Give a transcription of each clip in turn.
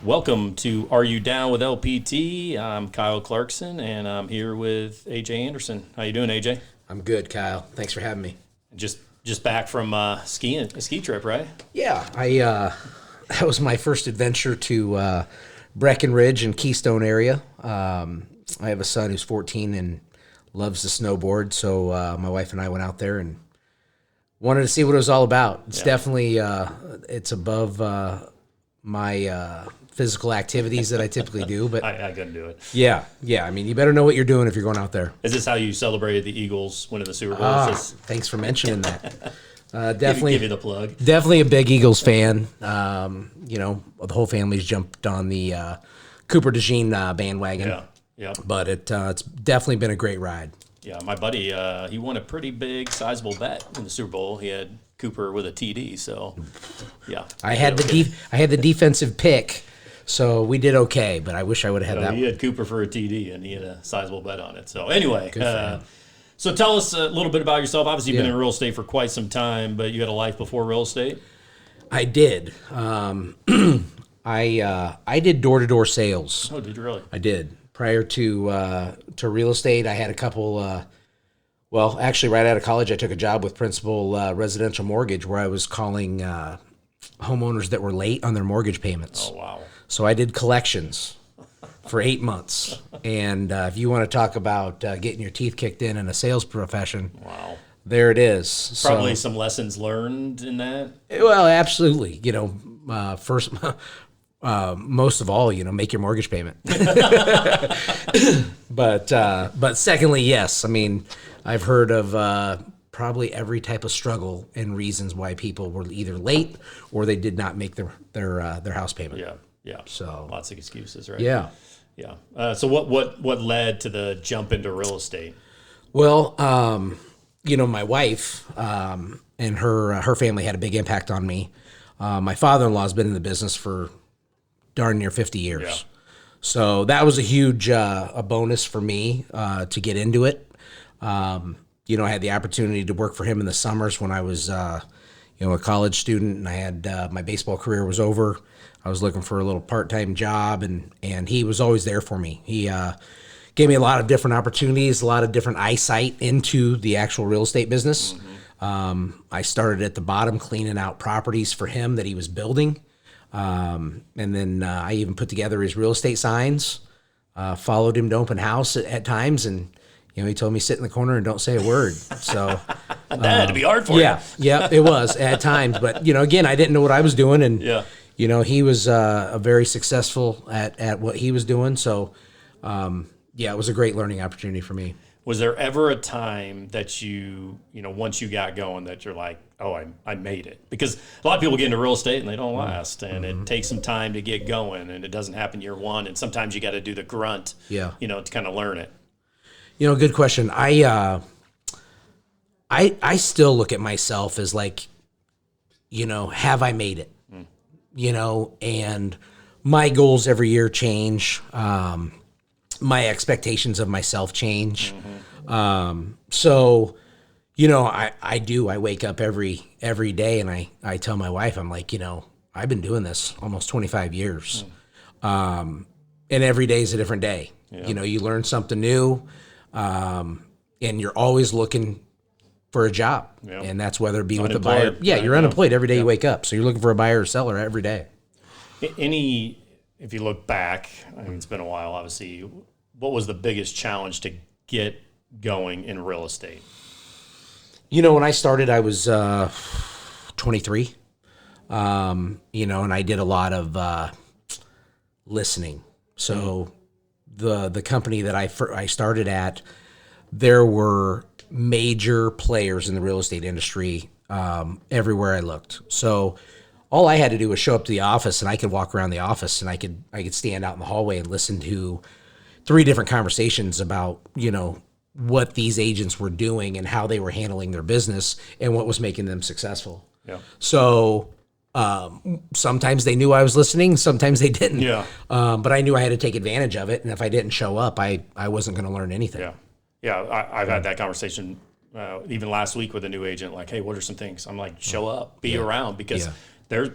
Welcome to Are You Down with LPT? I'm Kyle Clarkson, and I'm here with AJ Anderson. How you doing, AJ? I'm good, Kyle. Thanks for having me. Just back from skiing, a ski trip, right? Yeah, that was my first adventure to Breckenridge and Keystone area. I have a son who's 14 and loves to snowboard, so my wife and I went out there and wanted to see what it was all about. It's definitely it's above my physical activities that I typically do, but I couldn't do it. Yeah. I mean, you better know what you're doing if you're going out there. Is this how you celebrated the Eagles winning the Super Bowl? Thanks for mentioning that. Definitely give you the plug. Definitely a big Eagles fan. The whole family's jumped on the Cooper DeJean bandwagon. Yeah. But it's definitely been a great ride. Yeah, my buddy, he won a pretty big, sizable bet in the Super Bowl. He had Cooper with a TD, so yeah. I had the defensive pick, so we did okay. But I wish I would have had that. He had Cooper for a TD, and he had a sizable bet on it. So anyway, so tell us a little bit about yourself. Obviously, you've been in real estate for quite some time, but you had a life before real estate. I did. I did door-to-door sales. Oh, did you really? I did. Prior to real estate, I had a couple. Actually, right out of college, I took a job with Principal Residential Mortgage, where I was calling homeowners that were late on their mortgage payments. Oh, wow! So I did collections for 8 months, and if you want to talk about getting your teeth kicked in a sales profession, wow, there it is. Probably some lessons learned in that. Well, absolutely. First. Most of all, make your mortgage payment. But secondly, yes. I mean, I've heard of probably every type of struggle and reasons why people were either late or they did not make their house payment. Yeah. So lots of excuses, right? Yeah. So what led to the jump into real estate? Well, my wife and her family had a big impact on me. My father-in-law's been in the business for darn near 50 years. Yeah. So that was a huge a bonus for me to get into it. I had the opportunity to work for him in the summers when I was a college student, and I had my baseball career was over. I was looking for a little part-time job, and he was always there for me. He gave me a lot of different opportunities, a lot of different eyesight into the actual real estate business. Mm-hmm. I started at the bottom cleaning out properties for him that he was building. And then I even put together his real estate signs, followed him to open house at times, and he told me sit in the corner and don't say a word. So that had to be hard for you. Yeah, it was at times. But again, I didn't know what I was doing, and he was a very successful at what he was doing. So it was a great learning opportunity for me. Was there ever a time that once you got going that you're like, oh, I made it? Because a lot of people get into real estate and they don't last, and it takes some time to get going, and it doesn't happen year one, and sometimes you got to do the grunt, to kind of learn it. Good question. I still look at myself as like, have I made it? And my goals every year change. My expectations of myself change. Mm-hmm. I do. I wake up every day and I tell my wife, I'm like, I've been doing this almost 25 years. And every day is a different day. Yeah. You learn something new, and you're always looking for a job. Yeah. And that's whether it be with the buyer. Yeah, you're unemployed every day you wake up. So you're looking for a buyer or seller every day. If you look back, I mean, it's been a while, obviously, what was the biggest challenge to get going in real estate? When I started, I was 23, and I did a lot of listening. So the company that I started at, there were major players in the real estate industry everywhere I looked. So all I had to do was show up to the office, and I could walk around the office, and I could stand out in the hallway and listen to 3 different conversations about, what these agents were doing and how they were handling their business and what was making them successful. Yeah. So sometimes they knew I was listening, sometimes they didn't. Yeah. But I knew I had to take advantage of it, and if I didn't show up, I wasn't going to learn anything. Yeah. I've had that conversation even last week with a new agent. Like, hey, what are some things? I'm like, show up, be around, because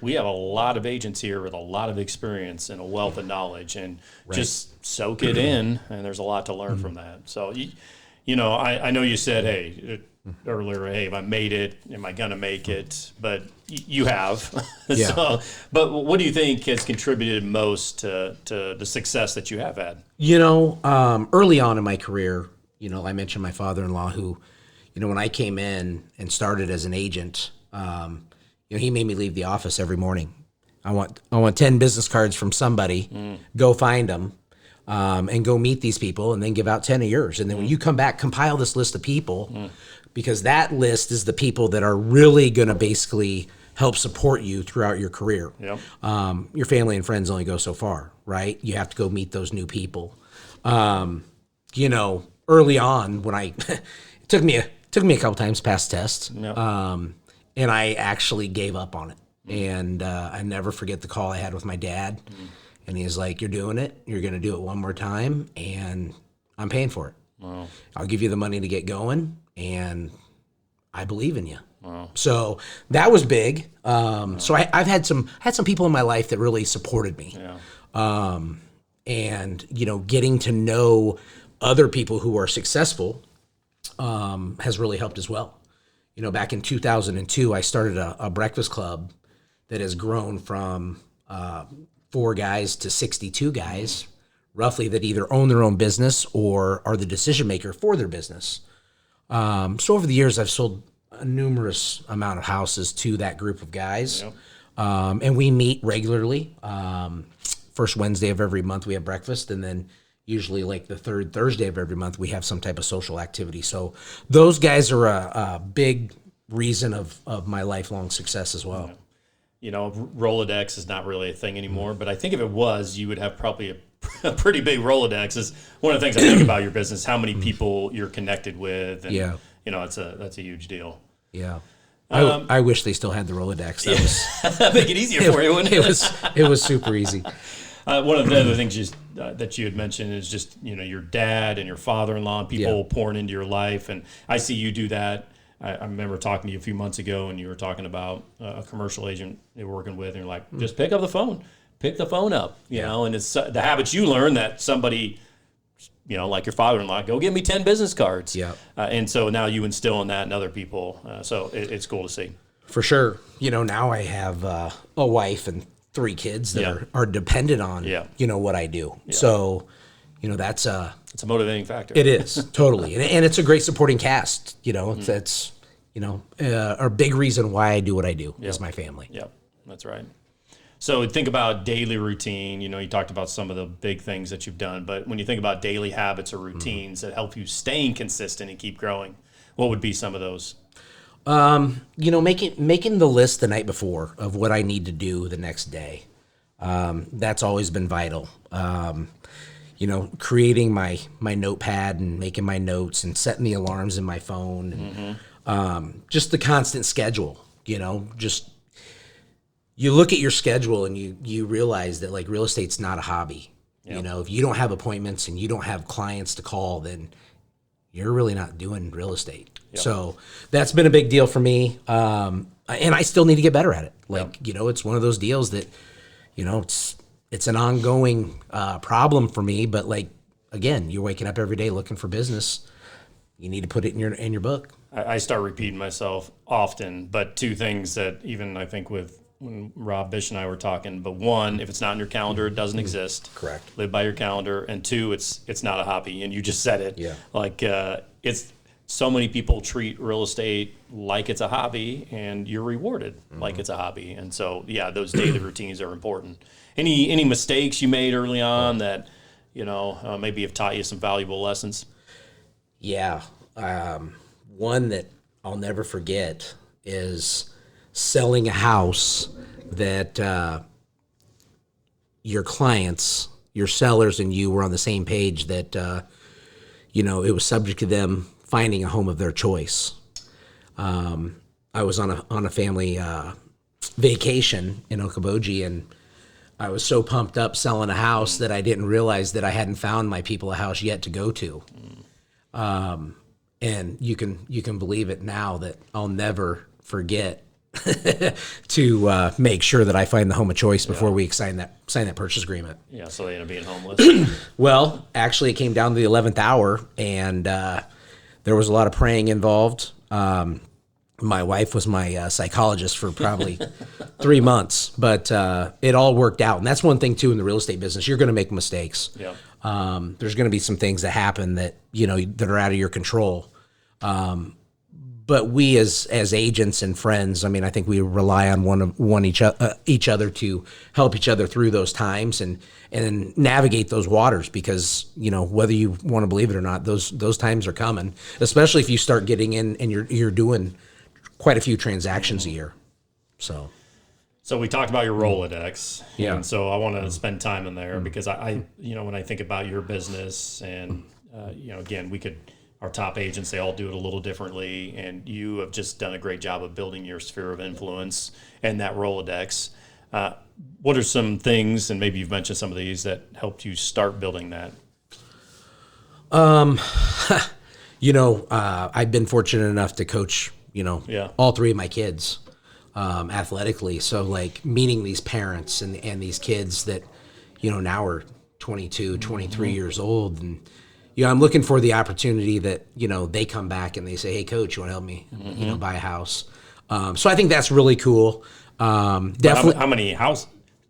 we have a lot of agents here with a lot of experience and a wealth of knowledge, and just soak it in. And there's a lot to learn from that. So, I know you said, hey, earlier, hey, have I made it? Am I going to make it? But you have. Yeah. But what do you think has contributed most to the success that you have had? Early on in my career, I mentioned my father-in-law who, when I came in and started as an agent, he made me leave the office every morning. I want 10 business cards from somebody, go find them, and go meet these people, and then give out 10 of yours. And then when you come back, compile this list of people, because that list is the people that are really going to basically help support you throughout your career. Yep. Your family and friends only go so far, right? You have to go meet those new people. Early on when it took me a couple times past test. Yep. And I actually gave up on it. And I never forget the call I had with my dad. And he's like, "You're doing it. You're going to do it one more time, and I'm paying for it. Wow. I'll give you the money to get going, and I believe in you." Wow. So that was big. So I've had some people in my life that really supported me. Yeah. And getting to know other people who are successful has really helped as well. Back in 2002, I started a breakfast club that has grown from 4 guys to 62 guys, roughly, that either own their own business or are the decision maker for their business. So over the years, I've sold a numerous amount of houses to that group of guys. Yep. And we meet regularly. First Wednesday of every month, we have breakfast, and then usually like the third Thursday of every month, we have some type of social activity. So those guys are a big reason of my lifelong success as well. Rolodex is not really a thing anymore, but I think if it was, you would have probably a pretty big Rolodex. Is one of the things I think about your business, how many people you're connected with. And, that's a huge deal. Yeah. I wish they still had the Rolodex. That was make it easier for you, wouldn't it? It was super easy. One of the other things that you had mentioned is just, your dad and your father-in-law and people pouring into your life. And I see you do that. I remember talking to you a few months ago, and you were talking about a commercial agent you were working with, and you're like, just pick up the phone. Pick the phone up, and it's the habits you learn that somebody, like your father-in-law, go get me 10 business cards. Yeah. And so now you instill in that in other people. So it's cool to see. For sure. Now I have a wife and 3 kids that are dependent on, what I do. Yeah. So, it's a motivating factor. It is, totally. And it's a great supporting cast. It's a big reason why I do what I do is my family. Yep, that's right. So think about daily routine. You talked about some of the big things that you've done, but when you think about daily habits or routines that help you staying consistent and keep growing, what would be some of those? Making the list the night before of what I need to do the next day. That's always been vital. Creating my notepad and making my notes and setting the alarms in my phone. And, just the constant schedule, just you look at your schedule and you realize that like real estate's not a hobby. Yep. If you don't have appointments and you don't have clients to call, then you're really not doing real estate. Yep. So that's been a big deal for me. And I still need to get better at it. It's one of those deals that, it's an ongoing problem for me. But again, you're waking up every day looking for business. You need to put it in your book. I start repeating myself often, but 2 things that even I think when Rob Bish and I were talking, but 1, if it's not in your calendar, it doesn't exist. Correct. Live by your calendar. And 2, it's not a hobby. And you just said it. Yeah. It's so many people treat real estate like it's a hobby, and you're rewarded like it's a hobby. And so, those daily routines are important. Any mistakes you made early on that, maybe have taught you some valuable lessons? Yeah. One that I'll never forget is selling a house that your clients, your sellers, and you were on the same page that, it was subject to them finding a home of their choice. I was on a family vacation in Okoboji, and I was so pumped up selling a house that I didn't realize that I hadn't found my people a house yet to go to. And you can believe it now that I'll never forget to make sure that I find the home of choice before we sign that purchase agreement. Yeah, so they end up being homeless. Well, actually, it came down to the 11th hour, and there was a lot of praying involved. My wife was my psychologist for probably 3 months, but it all worked out. And that's one thing, too, in the real estate business. You're going to make mistakes. Yeah. There's going to be some things that happen that, that are out of your control. But we as agents and friends, I mean, I think we rely on each other to help each other through those times and navigate those waters because, whether you want to believe it or not, those times are coming, especially if you start getting in and you're doing quite a few transactions a year. So we talked about your Rolodex. Yeah. And so I want to spend time in there because I when I think about your business and, again, our top agents, they all do it a little differently. And you have just done a great job of building your sphere of influence and that Rolodex. What are some things, and maybe you've mentioned some of these, that helped you start building that? I've been fortunate enough to coach, all three of my kids athletically. So like meeting these parents and these kids that, now are 22, 23 years old. And, I'm looking for the opportunity that, they come back and they say, hey, coach, you want to help me, buy a house? So I think that's really cool. Definitely. How many houses?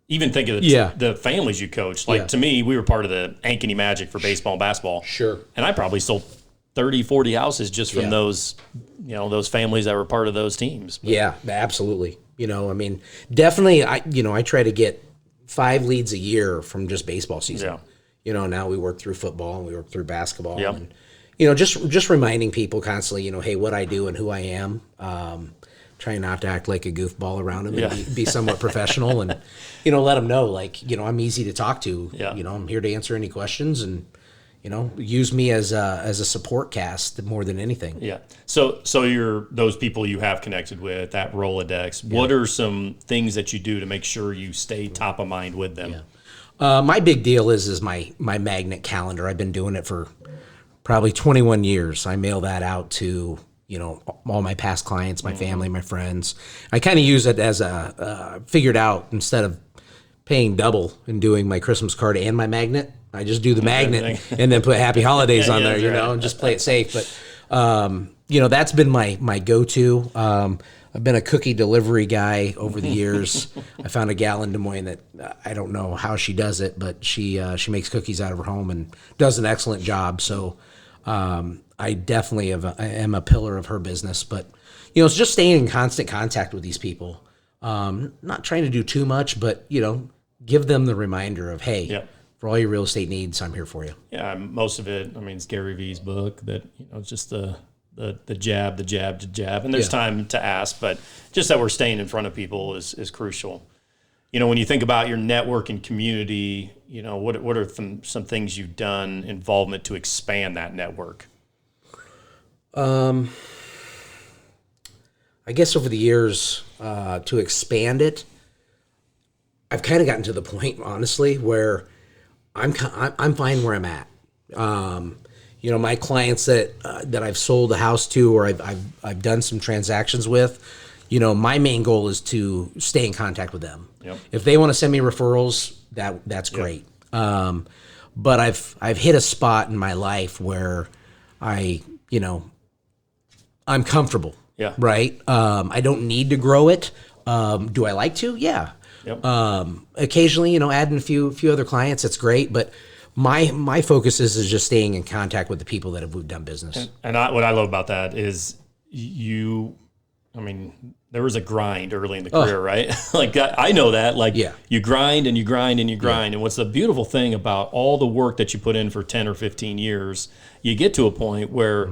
Even think of the families you coach. Like to me, we were part of the Ankeny Magic for baseball and basketball. Sure. And I probably sold 30, 40 houses just from those, those families that were part of those teams. But. Yeah, absolutely. Definitely, I try to get 5 leads a year from just baseball season. Yeah. Now we work through football and we work through basketball. Yep. And, just reminding people constantly, hey, what I do and who I am. Trying not to act like a goofball around them and be somewhat professional and, let them know, like, I'm easy to talk to. Yeah. I'm here to answer any questions and, use me as a support cast more than anything. Yeah. So you're those people you have connected with, that Rolodex. Yeah. What are some things that you do to make sure you stay top of mind with them? Yeah. My big deal is my magnet calendar. I've been doing it for probably 21 years. I mail that out to, all my past clients, my family, my friends. I kind of use it as figured out instead of paying double and doing my Christmas card and my magnet. I just do the magnet and then put Happy Holidays on there, and just play it safe. But, that's been my go-to. I've been a cookie delivery guy over the years. I found a gal in Des Moines that I don't know how she does it, but she makes cookies out of her home and does an excellent job. So I definitely am a pillar of her business. But, it's just staying in constant contact with these people. Not trying to do too much, but, give them the reminder of, hey, for all your real estate needs, I'm here for you. Yeah, most of it, it's Gary Vee's book that, it's just the jab, the jab, the jab. And there's time to ask, but just that we're staying in front of people is crucial. When you think about your network and community, what are some things you've done, involvement to expand that network? I guess over the years, to expand it, I've kind of gotten to the point, honestly, where I'm fine where I'm at. My clients that I've sold a house to or I've done some transactions with, my main goal is to stay in contact with them. Yep. If they want to send me referrals, that's great. But I've hit a spot in my life where I'm comfortable. Yeah. Right. I don't need to grow it. Do I like to? Yeah. Yep. Occasionally, adding a few other clients, that's great. But my focus is just staying in contact with the people that have done business. And what I love about that is there was a grind early in the career, right? Like I know that. Like you grind and you grind and you grind. And what's the beautiful thing about all the work that you put in for 10 or 15 years, you get to a point where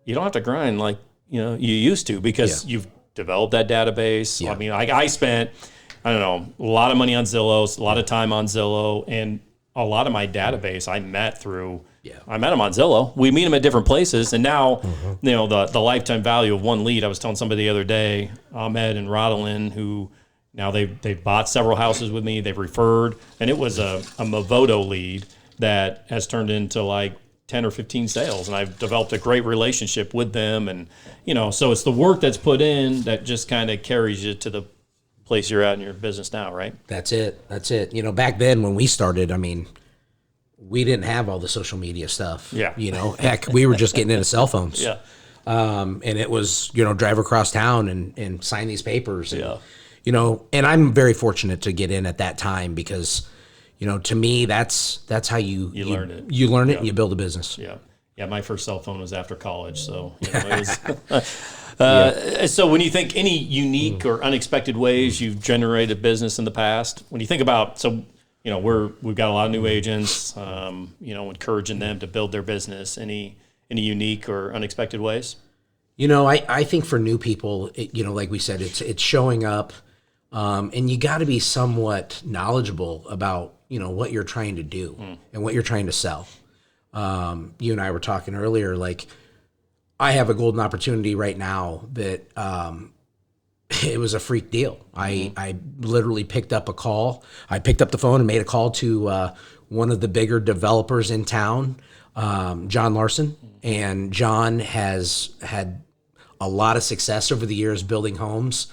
you don't have to grind like you used to because you've developed that database. Yeah. I spent a lot of money on Zillow, a lot of time on Zillow, and a lot of my database I met them on Zillow. We meet them at different places, and now the lifetime value of one lead. I was telling somebody the other day, Ahmed and Rodolin, who now they've bought several houses with me. They've referred, and it was a Movoto lead that has turned into like 10 or 15 sales, and I've developed a great relationship with them. And, so it's the work that's put in that just kind of carries you to the place you're at in your business now, right? That's it. Back then when we started, I mean, we didn't have all the social media stuff. Yeah. Heck, we were just getting into cell phones. Yeah. And it was, drive across town and sign these papers. And, Yeah. And I'm very fortunate to get in at that time because, to me, that's how you learn it. You learn it and you build a business. Yeah. Yeah. My first cell phone was after college. So, it was, so when you think any unique or unexpected ways you've generated business in the past, when you think about, we've got a lot of new agents, encouraging them to build their business, any unique or unexpected ways? I think for new people, like we said, it's showing up, and you got to be somewhat knowledgeable about, what you're trying to do and what you're trying to sell. You and I were talking earlier, like I have a golden opportunity right now that it was a freak deal. I literally picked up a call. I picked up the phone and made a call to one of the bigger developers in town, John Larson. And John has had a lot of success over the years building homes,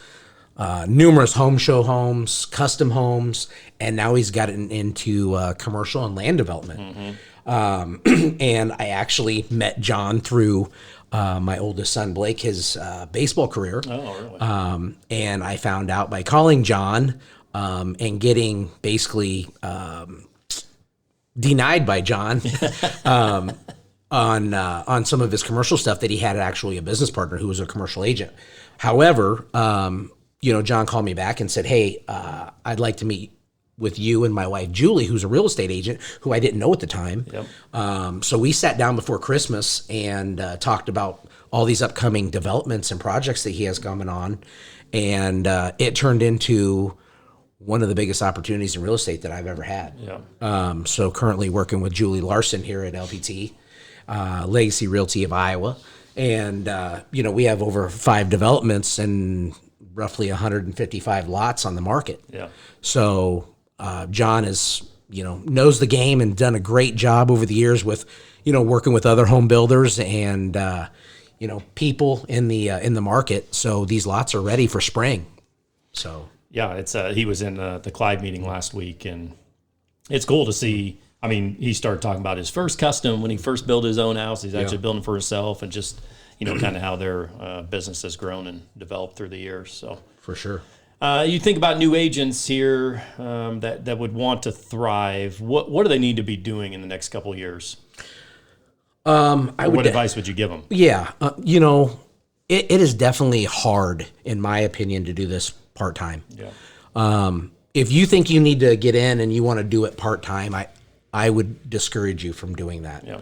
numerous home show homes, custom homes, and now he's gotten into commercial and land development. And I actually met John through my oldest son, Blake, his baseball career. Oh, really? And I found out by calling John and getting basically denied by John on some of his commercial stuff that he had actually a business partner who was a commercial agent. However, John called me back and said, hey, I'd like to meet with you and my wife, Julie, who's a real estate agent who I didn't know at the time. Yep. So we sat down before Christmas and talked about all these upcoming developments and projects that he has coming on. And it turned into one of the biggest opportunities in real estate that I've ever had. Yeah. So currently working with Julie Larson here at LPT, Legacy Realty of Iowa. And, we have over 5 developments and roughly 155 lots on the market. Yeah. So John is, knows the game and done a great job over the years with, working with other home builders and, people in the market. So these lots are ready for spring. So yeah, it's he was in the Clyde meeting last week, and it's cool to see. I mean, he started talking about his first custom when he first built his own house. He's actually building for himself, and just kind of how their business has grown and developed through the years. So for sure. You think about new agents here that would want to thrive. What do they need to be doing in the next couple of years? What advice would you give them? Yeah, it is definitely hard, in my opinion, to do this part-time. Yeah. If you think you need to get in and you want to do it part-time, I would discourage you from doing that. Yeah.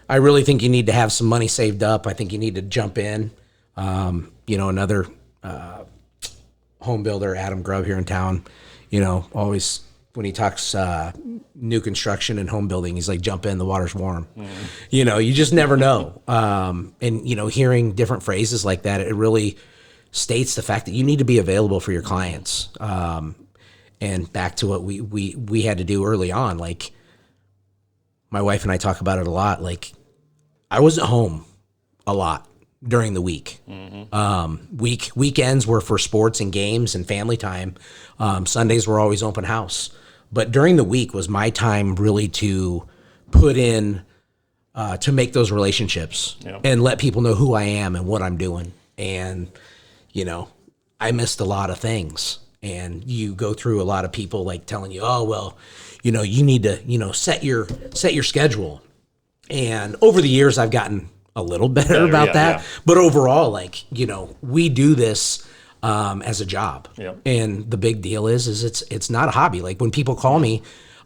I really think you need to have some money saved up. I think you need to jump in. Another home builder, Adam Grubb here in town, always when he talks new construction and home building, he's like, jump in, the water's warm. Mm-hmm. You just never know. And hearing different phrases like that, it really states the fact that you need to be available for your clients. And back to what we had to do early on, like my wife and I talk about it a lot. Like I wasn't home a lot during the week. Mm-hmm. Weekends were for sports and games and family time. Sundays were always open house. But during the week was my time really to put in, to make those relationships and let people know who I am and what I'm doing. And, I missed a lot of things. And you go through a lot of people like telling you, oh, well, you need to, set your schedule. And over the years, I've gotten a little better about that. Yeah. But overall, we do this as a job. Yeah. And the big deal is it's not a hobby. Like when people call me,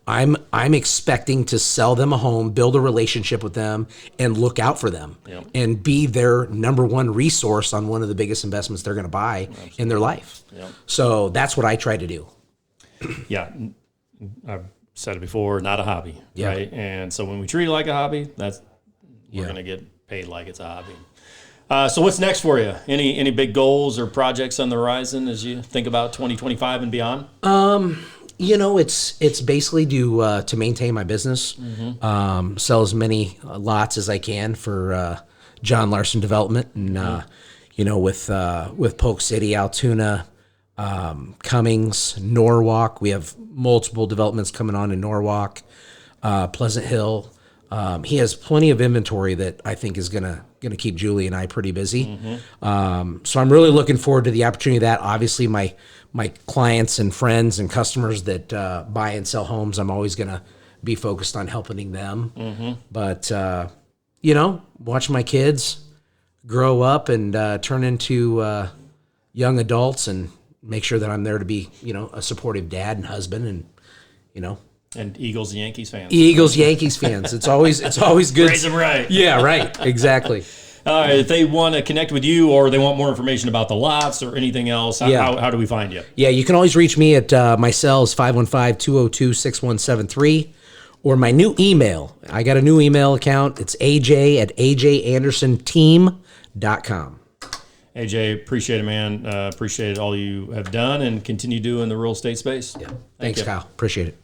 I'm expecting to sell them a home, build a relationship with them, and look out for them and be their number one resource on one of the biggest investments they're going to buy in their life. Yep. So that's what I try to do. Yeah. I've said it before, not a hobby. Yeah. Right. And so when we treat it like a hobby, we're going to get paid like it's a hobby. So what's next for you? Any big goals or projects on the horizon as you think about 2025 and beyond? It's basically to maintain my business, sell as many lots as I can for John Larson Development, and with Polk City, Altoona, Cummings, Norwalk. We have multiple developments coming on in Norwalk, Pleasant Hill. He has plenty of inventory that I think is gonna keep Julie and I pretty busy. So I'm really looking forward to the opportunity of that. Obviously, my clients and friends and customers that buy and sell homes, I'm always gonna be focused on helping them. But watch my kids grow up and turn into young adults, and make sure that I'm there to be a supportive dad and husband, and And Eagles, Yankees fans. Yankees fans. It's always good. Raise them right. Yeah, right. Exactly. All right. If they want to connect with you, or they want more information about the lots or anything else, how do we find you? Yeah, you can always reach me at my cell is 515-202-6173, or my new email. I got a new email account. It's aj@ajandersonteam.com. AJ, appreciate it, man. Appreciate all you have done and continue doing in the real estate space. Yeah. Thanks, Kyle. Appreciate it.